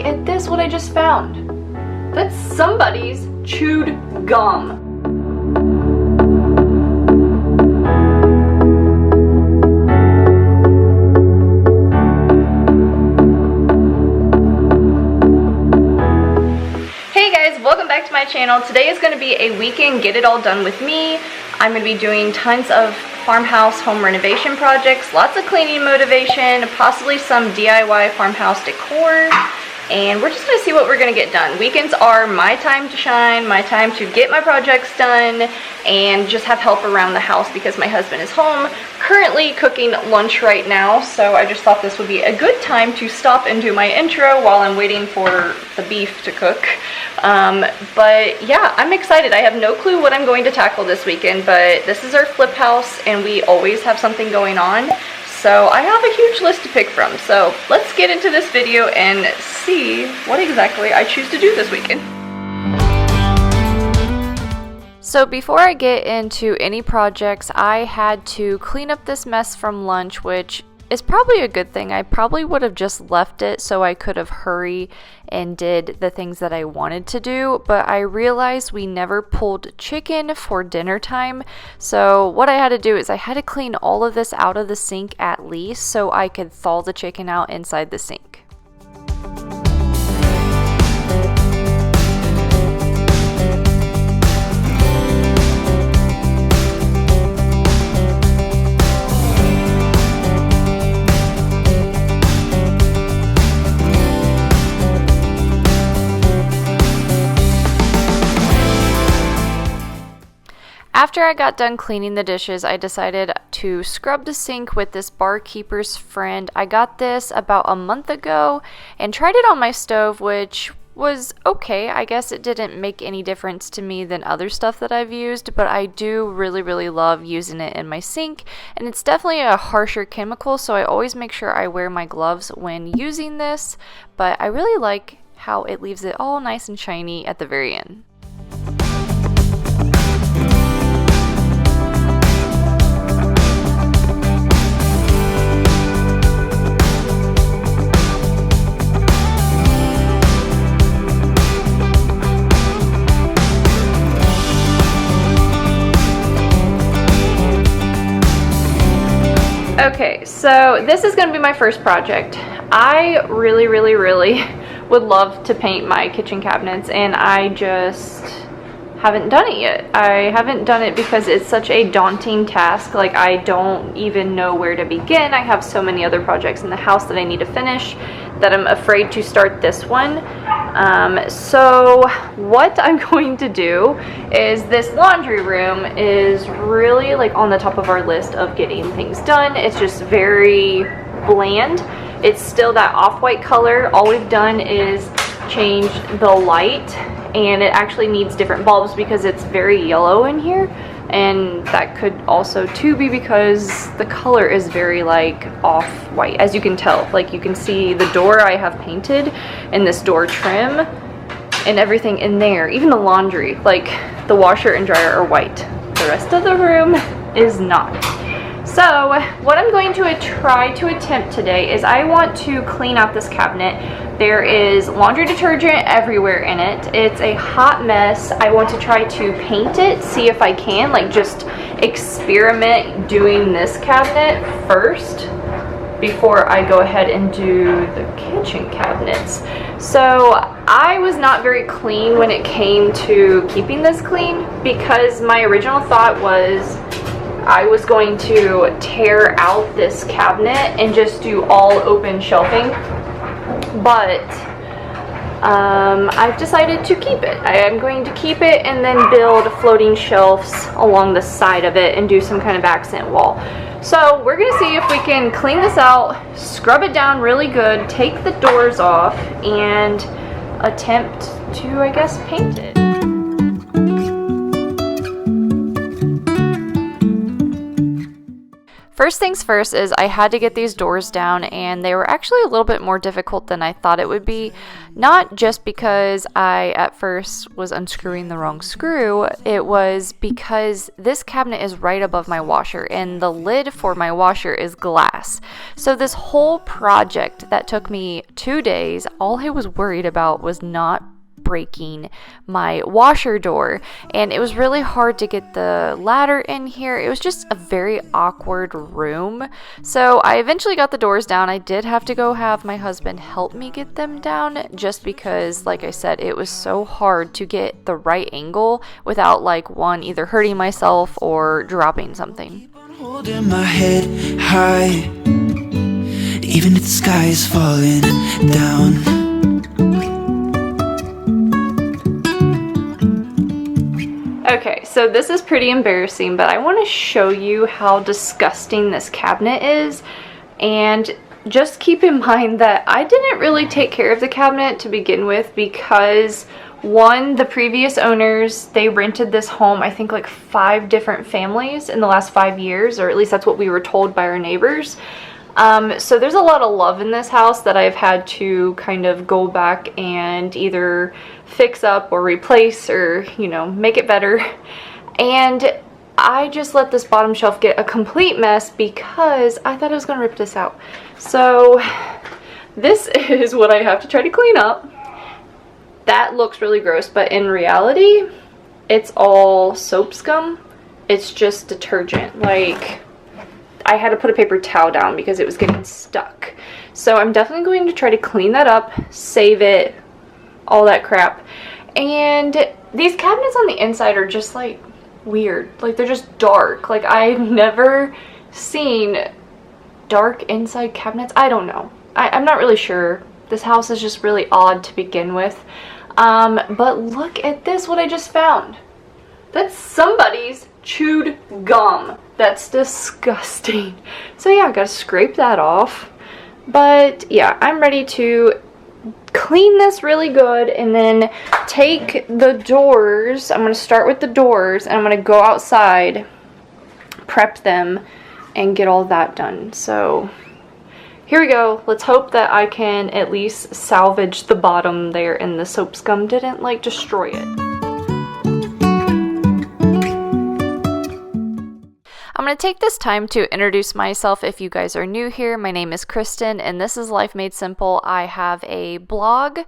at this, what I just found. That's somebody's chewed gum. Welcome back to my channel. Today is going to be a weekend get it all done with me. I'm going to be doing tons of farmhouse home renovation projects, lots of cleaning motivation, possibly some DIY farmhouse decor, and we're just going to see what we're going to get done. Weekends are my time to shine, my time to get my projects done and just have help around the house because my husband is home currently cooking lunch right now, so I just thought this would be a good time to stop and do my intro while I'm waiting for the beef to cook. But yeah, I'm excited. I have no clue what I'm going to tackle this weekend, but this is our flip house and we always have something going on. So I have a huge list to pick from. So let's get into this video and see what exactly I choose to do this weekend. So before I get into any projects, I had to clean up this mess from lunch, which is probably a good thing. I probably would have just left it so I could have hurried and did the things that I wanted to do, but I realized we never pulled chicken for dinner time. So what I had to do is I had to clean all of this out of the sink at least so I could thaw the chicken out inside the sink. After I got done cleaning the dishes, I decided to scrub the sink with this Barkeeper's Friend. I got this about a month ago and tried it on my stove, which was okay. I guess it didn't make any difference to me than other stuff that I've used, but I do really love using it in my sink, and it's definitely a harsher chemical, so I always make sure I wear my gloves when using this, but I really like how it leaves it all nice and shiny at the very end. Okay, so this is going to be my first project. I really would love to paint my kitchen cabinets, and I just haven't done it yet. I haven't done it because it's such a daunting task. Like, I don't even know where to begin. I have so many other projects in the house that I need to finish that I'm afraid to start this one. So what I'm going to do is this laundry room is really like on the top of our list of getting things done. It's just very bland. It's still that off-white color. All we've done is change the light, and it actually needs different bulbs because it's very yellow in here, and that could also too be because the color is very like off-white, as you can tell. Like, you can see the door I have painted and this door trim and everything in there, even the laundry, like the washer and dryer are white. The rest of the room is not. So what I'm going to try to attempt today is I want to clean out this cabinet. There is laundry detergent everywhere in it. It's a hot mess. I want to try to paint it, see if I can, like, just experiment doing this cabinet first before I go ahead and do the kitchen cabinets. So I was not very clean when it came to keeping this clean because my original thought was I was going to tear out this cabinet and just do all open shelving, but I've decided to keep it. I am going to keep it and then build floating shelves along the side of it and do some kind of accent wall. So we're gonna see if we can clean this out, scrub it down really good, take the doors off, and attempt to, I guess, paint it. First things first is I had to get these doors down, and they were actually a little bit more difficult than I thought it would be. Not just because I at first was unscrewing the wrong screw, it was because this cabinet is right above my washer and the lid for my washer is glass. So this whole project that took me 2 days, all I was worried about was not breaking my washer door, and it was really hard to get the ladder in here. It was just a very awkward room. So I eventually got the doors down. I did have to go have my husband help me get them down, just because, like I said, it was so hard to get the right angle without either hurting myself or dropping something. Holding my head high, even if the sky is falling down. Okay, so this is pretty embarrassing, but I want to show you how disgusting this cabinet is. And just keep in mind that I didn't really take care of the cabinet to begin with, because one, the previous owners, they rented this home, I think 5 different families in the last 5 years, or at least that's what we were told by our neighbors. So there's a lot of love in this house that I've had to kind of go back and either fix up or replace or, make it better. And I just let this bottom shelf get a complete mess because I thought I was going to rip this out. So this is what I have to try to clean up. That looks really gross, but in reality, it's all soap scum. It's just detergent. I had to put a paper towel down because it was getting stuck. So I'm definitely going to try to clean that up, save it, all that crap. And these cabinets on the inside are just weird. They're just dark. I've never seen dark inside cabinets. I don't know. I'm not really sure. This house is just really odd to begin with. But look at this, what I just found. That's somebody's chewed gum. That's disgusting. So yeah, I gotta scrape that off. But yeah, I'm ready to clean this really good and then take the doors. I'm gonna start with the doors and I'm gonna go outside, prep them, and get all that done. So here we go. Let's hope that I can at least salvage the bottom there and the soap scum didn't destroy it. I'm going to take this time to introduce myself if you guys are new here. My name is Kristen and this is Life Made Simple. I have a blog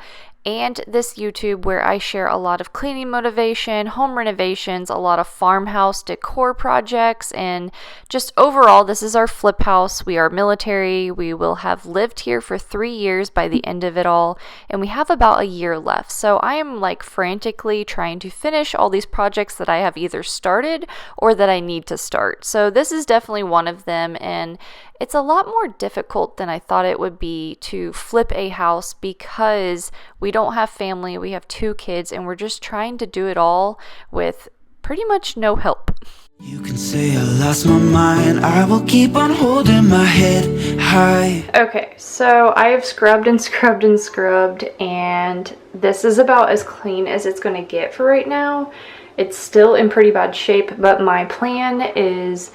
and this YouTube where I share a lot of cleaning motivation, home renovations, a lot of farmhouse decor projects, and just overall, this is our flip house. We are military. We will have lived here for 3 years by the end of it all, and we have about a year left. So I am frantically trying to finish all these projects that I have either started or that I need to start. So this is definitely one of them, and it's a lot more difficult than I thought it would be to flip a house because we don't have family, we have 2 kids, and we're just trying to do it all with pretty much no help. You can say I lost my mind, I will keep on holding my head high. Okay, so I have scrubbed and scrubbed and scrubbed, and this is about as clean as it's going to get for right now. It's still in pretty bad shape, but my plan is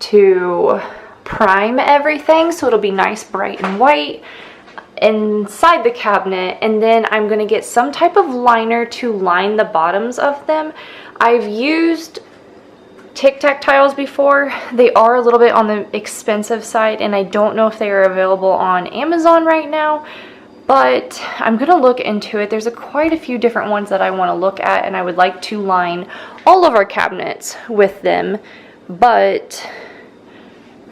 to prime everything so it'll be nice, bright, and white inside the cabinet, and then I'm going to get some type of liner to line the bottoms of them. I've used Tic Tac tiles before. They are a little bit on the expensive side, and I don't know if they are available on Amazon right now, but I'm going to look into it. There's quite a few different ones that I want to look at, and I would like to line all of our cabinets with them, but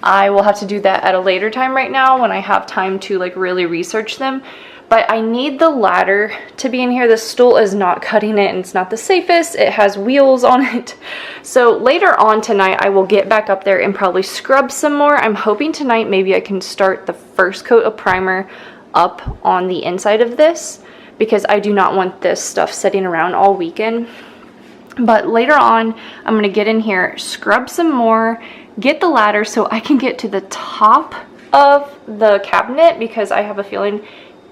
I will have to do that at a later time right now when I have time to really research them. But I need the ladder to be in here. The stool is not cutting it and it's not the safest. It has wheels on it. So later on tonight I will get back up there and probably scrub some more. I'm hoping tonight maybe I can start the first coat of primer up on the inside of this, because I do not want this stuff sitting around all weekend. But later on I'm going to get in here, scrub some more, get the ladder so I can get to the top of the cabinet, because I have a feeling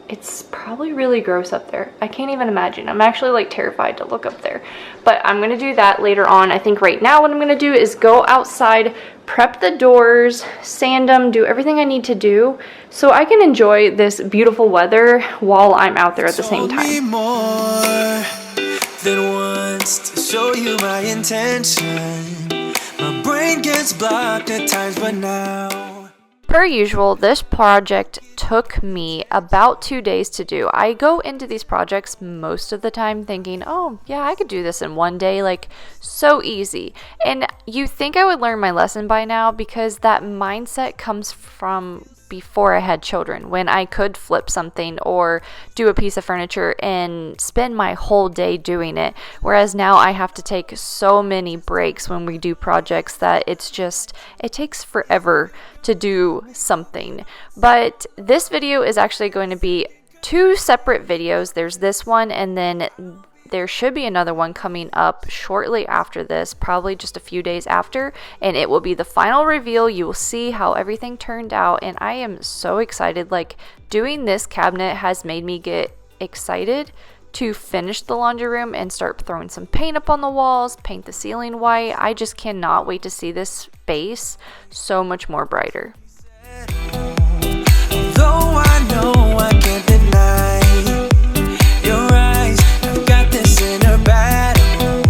it's probably really gross up there. I can't even imagine. I'm actually like terrified to look up there. But I'm gonna do that later on. I think right now what I'm gonna do is go outside, prep the doors, sand them, do everything I need to do so I can enjoy this beautiful weather while I'm out there at the same time. More than once to show you my intention. My brain gets blocked at times, but now. Per usual, this project took me about 2 days to do. I go into these projects most of the time thinking, oh yeah, I could do this in 1 day, like so easy. And you think I would learn my lesson by now, because that mindset comes from before I had children, when I could flip something or do a piece of furniture and spend my whole day doing it. Whereas now I have to take so many breaks when we do projects that it takes forever to do something. But this video is actually going to be 2 separate videos. There's this one, and then there should be another one coming up shortly after this, probably just a few days after, and it will be the final reveal. You will see how everything turned out, and I am so excited. Like, doing this cabinet has made me get excited to finish the laundry room and start throwing some paint up on the walls, paint the ceiling white. I just cannot wait to see this space so much more brighter. Though I know I can't deny your eyes, I've got this inner battle.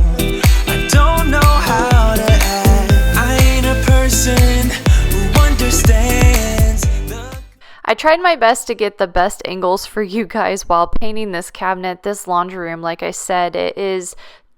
I don't know how to act. I ain't a person who understands the... I tried my best to get the best angles for you guys while painting this cabinet. This laundry room, like I said, it is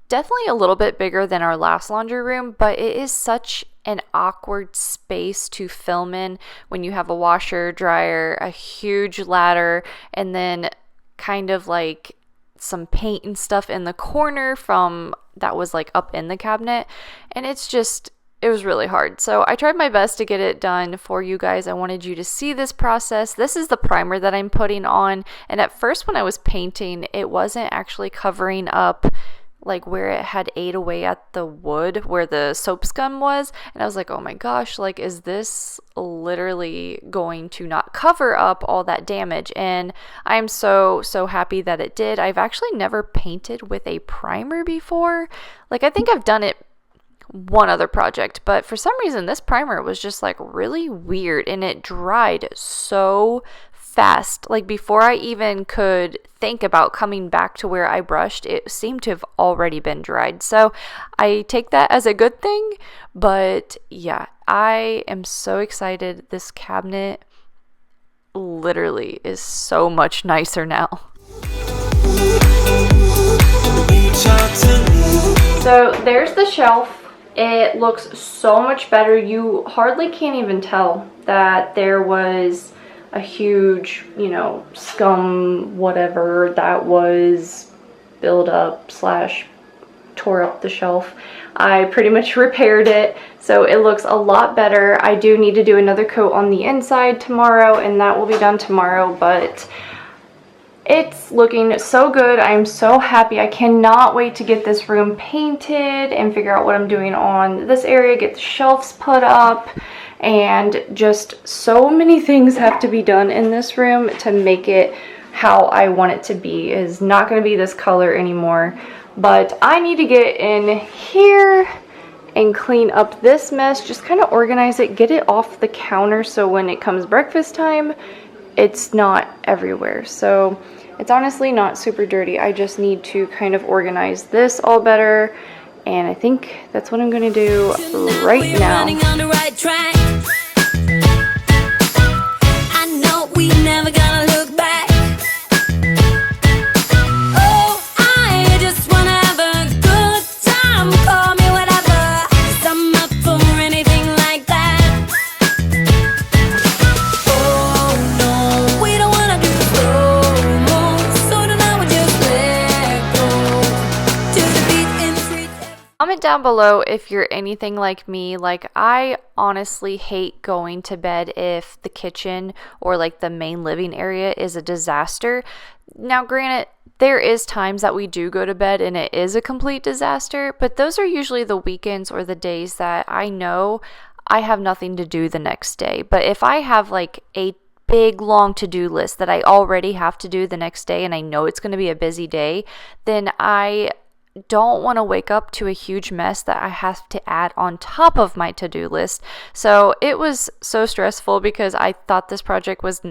definitely a little bit bigger than our last laundry room, but it is such an awkward space to film in when you have a washer, dryer, a huge ladder, and then kind of like some paint and stuff in the corner from that was like up in the cabinet. And it was really hard. So I tried my best to get it done for you guys. I wanted you to see this process. This is the primer that I'm putting on. And at first when I was painting, it wasn't actually covering up like where it had ate away at the wood where the soap scum was. And I was like, oh my gosh, like, is this literally going to not cover up all that damage? And I'm so happy that it did. I've actually never painted with a primer before. Like, I think I've done it one other project, but for some reason this primer was just like really weird, and it dried so fast. Like, before I even could think about coming back to where I brushed, it seemed to have already been dried. So I take that as a good thing. But yeah, I am so excited. This cabinet literally is so much nicer now. So there's the shelf. It looks so much better. You hardly can't even tell that there was a huge, scum whatever that was build up / tore up the shelf. I pretty much repaired it, so it looks a lot better. I do need to do another coat on the inside tomorrow, and that will be done tomorrow, but it's looking so good. I'm so happy. I cannot wait to get this room painted and figure out what I'm doing on this area, get the shelves put up, and just so many things have to be done in this room to make it how I want it to be. It is not going to be this color anymore, but I need to get in here and clean up this mess, just kind of organize it, get it off the counter so when it comes breakfast time, it's not everywhere. So it's honestly not super dirty. I just need to kind of organize this all better, and I think that's what I'm going to do right now. I know we never gonna look back. Oh, I just wanna have a good time. Call me whatever, 'cause I'm up for anything like that. Oh no, we don't wanna do slow mo, so tonight we just let go to the beat in 3. Comment down below if you're anything like me. Like, I honestly hate going to bed if the kitchen or like the main living area is a disaster. Now, granted, there is times that we do go to bed and it is a complete disaster, but those are usually the weekends or the days that I know I have nothing to do the next day. But if I have like a big long to-do list that I already have to do the next day and I know it's going to be a busy day, then I don't want to wake up to a huge mess that I have to add on top of my to-do list. So it was so stressful because I thought this project was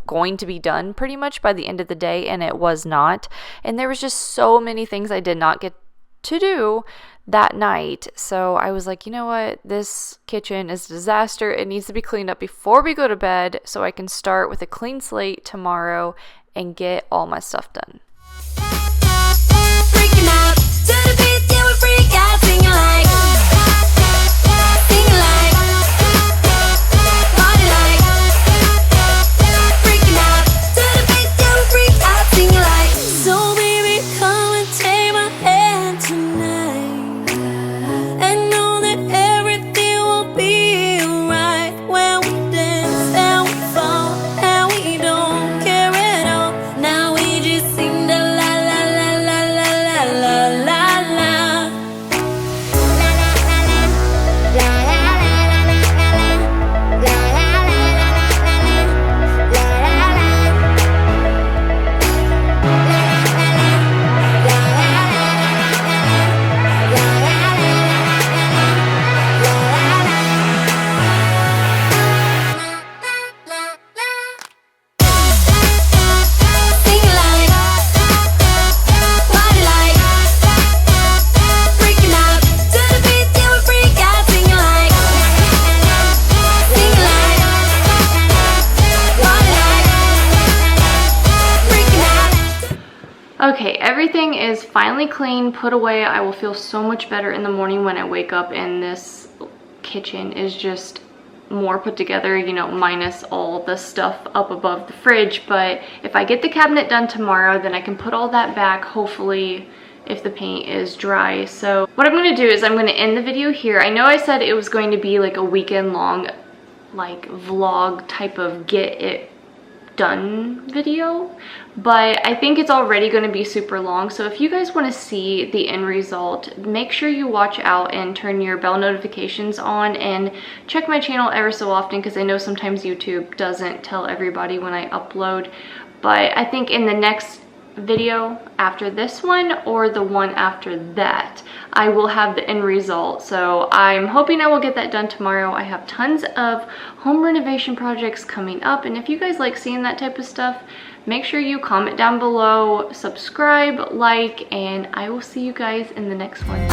going to be done pretty much by the end of the day, and it was not. And there was just so many things I did not get to do that night. So I was like, you know what? This kitchen is a disaster. It needs to be cleaned up before we go to bed so I can start with a clean slate tomorrow and get all my stuff done. Freaking out to the beat, yeah, we freak out, singing like, party like, freaking out to the beat, yeah, we freak out, singing like. So baby, come and take my hand tonight, and know that everything will be alright when we dance and we fall and we don't care at all. Now we just sing the la la la la la la la la la. Sing like, party like, freaking out to the beat, yeah, we freak out, singing like, party like, freaking out. Okay, everything is finally clean, put away. I will feel so much better in the morning when I wake up and this kitchen is just more put together, you know, minus all the stuff up above the fridge. But if I get the cabinet done tomorrow, then I can put all that back, hopefully, if the paint is dry. So what I'm going to do is I'm going to end the video here. I know I said it was going to be like a weekend long, like vlog type of get it done video, but I think it's already going to be super long. So if you guys want to see the end result, make sure you watch out and turn your bell notifications on and check my channel ever so often, because I know sometimes YouTube doesn't tell everybody when I upload. But I think in the next video after this one or the one after that, I will have the end result. So I'm hoping I will get that done tomorrow. I have tons of home renovation projects coming up, and if you guys like seeing that type of stuff, make sure you comment down below, subscribe, like, and I will see you guys in the next one.